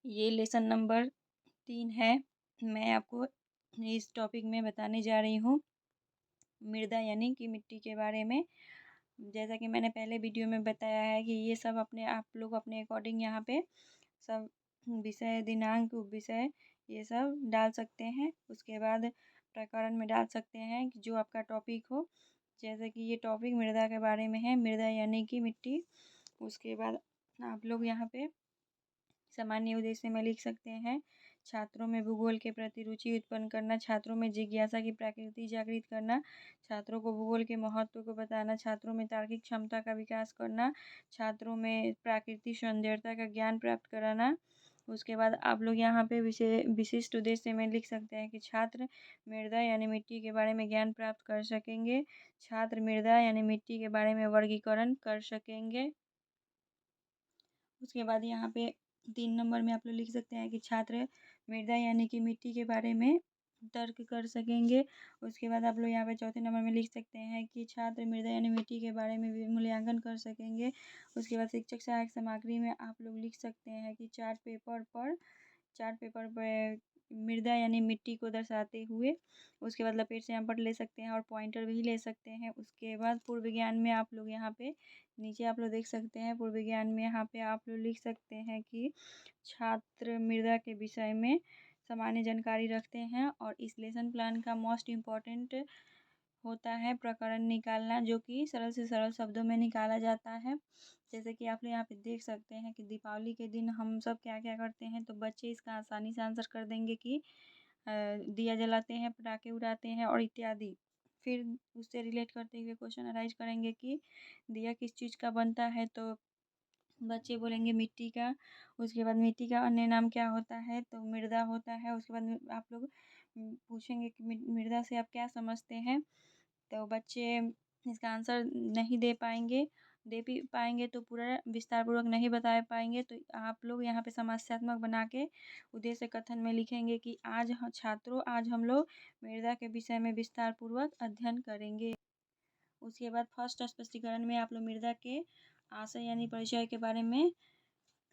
ये lesson number 3 है। मैं आपको इस टॉपिक में बताने जा रही हूँ मृदा यानी कि मिट्टी के बारे में। जैसा कि मैंने पहले वीडियो में बताया है कि ये सब अपने आप लोग अपने अकॉर्डिंग यहाँ पे सब विषय दिनांक विषय ये सब डाल सकते हैं। उसके बाद प्रकरण में डाल सकते हैं कि जो आपका टॉपिक हो। जैसे कि ये टॉपिक मृदा के बारे में है, मृदा यानी कि मिट्टी। उसके बाद आप लोग यहाँ पे सामान्य उद्देश्य में लिख सकते हैं छात्रों में भूगोल के प्रति रुचि उत्पन्न करना, छात्रों में जिज्ञासा की प्रकृति जागृत करना, छात्रों को भूगोल के महत्व को बताना, छात्रों में तार्किक क्षमता का विकास करना, छात्रों में प्राकृतिक सौंदर्यता का ज्ञान प्राप्त कराना। उसके बाद आप लोग यहाँ पे विशिष्ट उद्देश्य में लिख सकते हैं कि छात्र मृदा यानी मिट्टी के बारे में ज्ञान प्राप्त कर सकेंगे, छात्र मृदा यानी मिट्टी के बारे में वर्गीकरण कर सकेंगे। उसके बाद यहाँ पे 3 नंबर में आप लोग लिख सकते हैं कि छात्र मृदा यानी कि मिट्टी के बारे में तर्क कर सकेंगे। उसके बाद आप लोग यहाँ पे चौथे नंबर में लिख सकते हैं कि छात्र मृदा यानी मिट्टी के बारे में भी मूल्यांकन कर सकेंगे। उसके बाद शिक्षक सहायक सामग्री में आप लोग लिख सकते हैं कि चार्ट पेपर पर मृदा यानी मिट्टी को दर्शाते हुए। उसके बाद लपेट से यहाँ पर ले सकते हैं और पॉइंटर भी ले सकते हैं। उसके बाद पूर्व विज्ञान में आप लोग यहाँ पे नीचे आप लोग देख सकते हैं पूर्व विज्ञान में यहाँ पे आप लोग लिख सकते हैं कि छात्र मृदा के विषय में सामान्य जानकारी रखते हैं और इस लेसन प्लान का मोस्ट इम्पॉर्टेंट होता है प्रकरण निकालना, जो कि सरल से सरल शब्दों में निकाला जाता है। जैसे कि आप लोग यहाँ पे देख सकते हैं कि दीपावली के दिन हम सब क्या क्या करते हैं, तो बच्चे इसका आसानी से आंसर कर देंगे कि दिया जलाते हैं, पटाखे उड़ाते हैं और इत्यादि। फिर उससे रिलेट करते हुए क्वेश्चन अराइज करेंगे कि दिया किस चीज़ का बनता है, तो बच्चे बोलेंगे मिट्टी का। उसके बाद मिट्टी का अन्य नाम क्या होता है, तो मृदा होता है। उसके बाद आप लोग पूछेंगे कि मृदा से आप क्या समझते हैं, तो बच्चे इसका आंसर नहीं दे पाएंगे, दे भी पाएंगे तो पूरा विस्तार पूर्वक नहीं बता पाएंगे। तो आप लोग यहाँ पे समस्यात्मक बना के उद्देश्य कथन में लिखेंगे कि छात्रों आज हम लोग मृदा के विषय में विस्तार पूर्वक अध्ययन करेंगे। उसके बाद फर्स्ट स्पष्टीकरण में आप लोग मृदा के आशय यानी परिचय के बारे में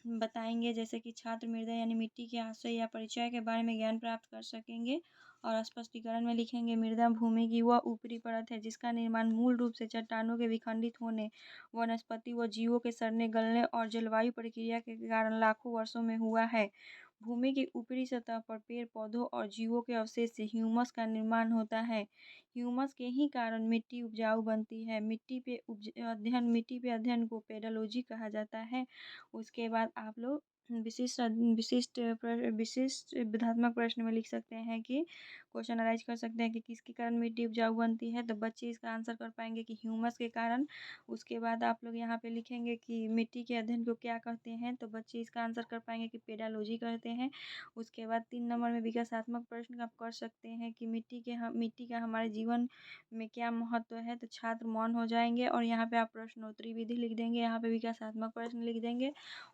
बताएंगे। जैसे कि छात्र मृदा यानी मिट्टी के आशय या परिचय के बारे में ज्ञान प्राप्त कर सकेंगे। और स्पष्टीकरण में लिखेंगे मृदा भूमि की वह ऊपरी परत है जिसका निर्माण मूल रूप से चट्टानों के विखंडित होने, वनस्पति व जीवों के सड़ने गलने और जलवायु प्रक्रिया के कारण लाखों वर्षों में हुआ है। भूमि की ऊपरी सतह पर पेड़ पौधों और जीवों के अवशेष से ह्यूमस का निर्माण होता है। ह्यूमस के ही कारण मिट्टी उपजाऊ बनती है। मिट्टी पे अध्ययन को पेडोलॉजी कहा जाता है। उसके बाद आप लोग विशिष्ट विधात्मक प्रश्न में लिख सकते हैं कि क्वेश्चन अराइज कर सकते हैं कि किसके कारण मिट्टी उपजाऊ बनती है, तो बच्चे इसका आंसर कर पाएंगे कि ह्यूमस के कारण। उसके बाद आप लोग यहाँ पे लिखेंगे कि मिट्टी के अध्ययन को क्या कहते हैं, तो बच्चे इसका आंसर कर पाएंगे कि पेडालॉजी कहते हैं। उसके बाद 3 नंबर में विकासात्मक प्रश्न आप कर सकते हैं कि मिट्टी का हमारे जीवन में क्या महत्व है, तो छात्र मौन हो जाएंगे और यहाँ पे आप प्रश्नोत्तरी विधि लिख देंगे, यहाँ पे विकासात्मक प्रश्न लिख देंगे।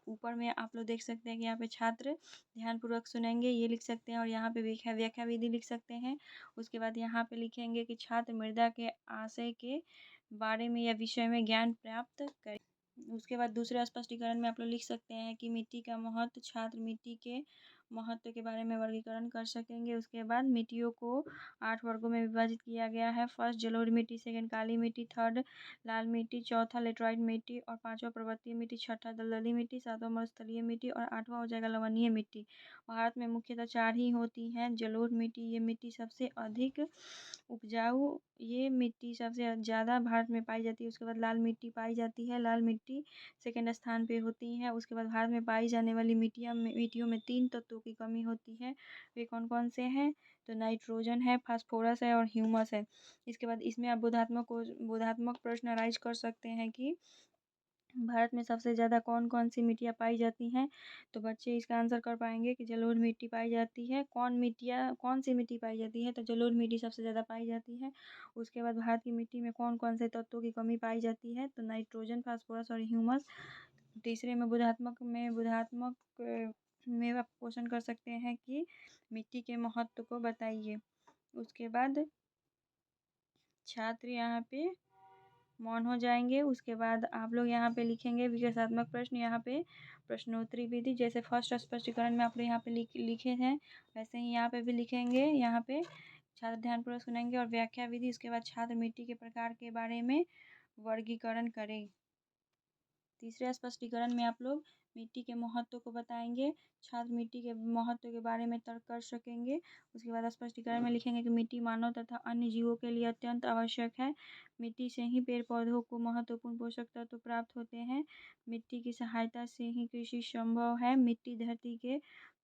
ऊपर में आप लोग देख सकते हैं कि यहाँ पे छात्र ध्यानपूर्वक सुनेंगे, ये लिख सकते हैं और यहाँ पे व्याख्या विधि लिख सकते हैं। उसके बाद यहाँ पे लिखेंगे कि छात्र मृदा के आशय के बारे में या विषय में ज्ञान प्राप्त करें। उसके बाद दूसरे स्पष्टीकरण में आप लोग लिख सकते हैं कि मिट्टी का महत्व, छात्र मिट्टी के महत्व के बारे में वर्गीकरण कर सकेंगे। उसके बाद मिट्टियों को 8 वर्गों में विभाजित किया गया है। फर्स्ट जलोढ़ मिट्टी, सेकंड काली मिट्टी, थर्ड लाल मिट्टी, चौथा लेटराइट मिट्टी और पांचवा पर्वतीय मिट्टी, छठा दलदली मिट्टी, सातवां मरुस्थलीय मिट्टी और आठवां हो जाएगा लवणीय मिट्टी। भारत में मुख्यतः 4 ही होती हैं। जलोढ़ मिट्टी, ये मिट्टी सबसे अधिक उपजाऊ, ये मिट्टी सबसे ज़्यादा भारत में पाई जाती है। उसके बाद लाल मिट्टी पाई जाती है, लाल मिट्टी सेकंड स्थान पे होती है। उसके बाद भारत में पाई जाने वाली मिट्टियों में 3 तत्वों की कमी होती है। वे कौन कौन से हैं, तो नाइट्रोजन है, फास्फोरस है और ह्यूमस है। इसके बाद इसमें आप बोधात्मक प्रश्न अराइज कर सकते हैं कि भारत में सबसे ज़्यादा कौन कौन सी मिट्टियाँ पाई जाती हैं, तो बच्चे इसका आंसर कर पाएंगे कि जलोढ़ मिट्टी पाई जाती है। कौन सी मिट्टी पाई जाती है, तो जलोढ़ मिट्टी सबसे ज़्यादा पाई जाती है। उसके बाद भारत की मिट्टी में कौन कौन से तत्वों की कमी पाई जाती है, तो नाइट्रोजन, फास्फोरस और ह्यूमस। तीसरे में बुधात्मक में आप क्वेश्चन कर सकते हैं कि मिट्टी के महत्व को बताइए। उसके बाद छात्र यहाँ पे मौन हो जाएंगे। उसके बाद आप लोग यहाँ पे लिखेंगे विकासात्मक प्रश्न, यहाँ पे प्रश्नोत्तरी विधि, जैसे फर्स्ट स्पष्टीकरण में आप लोग यहाँ पे लिखे हैं वैसे ही यहाँ पे भी लिखेंगे। यहाँ पे छात्र ध्यानपूर्वक सुनेंगे और व्याख्या विधि। उसके बाद छात्र मिट्टी के प्रकार के बारे में वर्गीकरण करें। तीसरे स्पष्टीकरण में आप लोग मिट्टी के महत्व को बताएंगे। छात्र मिट्टी के महत्व के बारे में तर्क कर सकेंगे। उसके बाद स्पष्टीकरण में लिखेंगे कि मिट्टी मानव तथा अन्य जीवों के लिए अत्यंत आवश्यक है। मिट्टी से ही पेड़ पौधों को महत्वपूर्ण पोषक तत्व प्राप्त होते हैं। मिट्टी की सहायता से ही कृषि संभव है। मिट्टी धरती के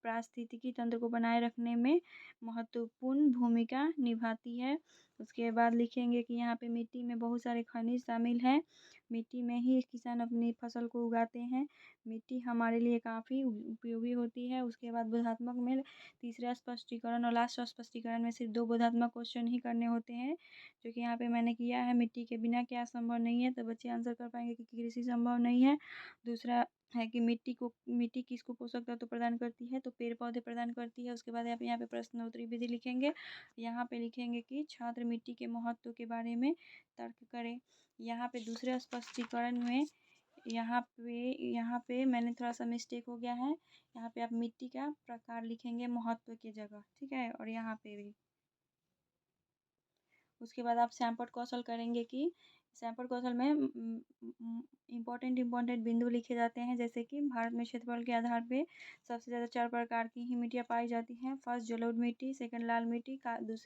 पारिस्थितिकी तंत्र को बनाए रखने में महत्वपूर्ण भूमिका निभाती है। उसके बाद लिखेंगे कि यहाँ पे मिट्टी में बहुत सारे खनिज शामिल हैं। मिट्टी में ही किसान अपनी फसल को उगाते हैं। मिट्टी हमारे लिए काफ़ी उपयोगी होती है। उसके बाद बोधात्मक में तीसरा स्पष्टीकरण और लास्ट स्पष्टीकरण में सिर्फ 2 बोधात्मक क्वेश्चन ही करने होते हैं, जो कि यहाँ पे मैंने किया है। मिट्टी के बिना क्या संभव नहीं है, तो बच्चे आंसर कर पाएंगे कि कृषि संभव नहीं है। दूसरा है कि मिट्टी किसको पोषक तत्व प्रदान करती है, तो पेड़ पौधे प्रदान करती है। उसके बाद आप यहाँ पे प्रश्नोत्तरी विधि लिखेंगे। यहाँ पे लिखेंगे कि छात्र मिट्टी के महत्व के बारे में तर्क करें। यहाँ पे दूसरे स्पष्टीकरण में यहाँ पे मैंने थोड़ा सा मिस्टेक हो गया है। यहाँ पे आप मिट्टी का प्रकार लिखेंगे महत्व की जगह, ठीक है। और यहाँ पे भी उसके बाद आप सैंपट कौशल करेंगे कि सैंपट कौशल में इम्पोर्टेंट बिंदु लिखे जाते हैं, जैसे कि भारत में क्षेत्रफल के आधार पे सबसे ज़्यादा 4 प्रकार की ही मिट्टियाँ पाई जाती हैं। फर्स्ट जलोढ़ मिट्टी, सेकंड लाल मिट्टी,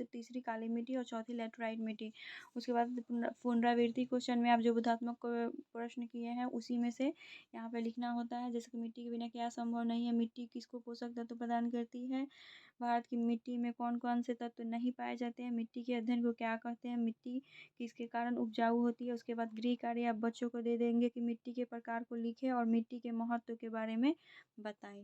तीसरी काली मिट्टी और चौथी लैटराइट मिट्टी। उसके बाद पुनरावृत्ति क्वेश्चन में आप जो बोधात्मक प्रश्न किए हैं उसी में से यहाँ पे लिखना होता है, जैसे कि मिट्टी के बिना क्या संभव नहीं है, मिट्टी किसको पोषक तत्व प्रदान करती है, भारत की मिट्टी में कौन कौन से तत्व नहीं पाए जाते हैं, मिट्टी के अध्ययन को क्या कहते हैं, मिट्टी किसके कारण उपजाऊ होती है। उसके बाद गृह कार्य आप बच्चों को दे देंगे कि मिट्टी के प्रकार को लिखें और मिट्टी के महत्व के बारे में बताएं।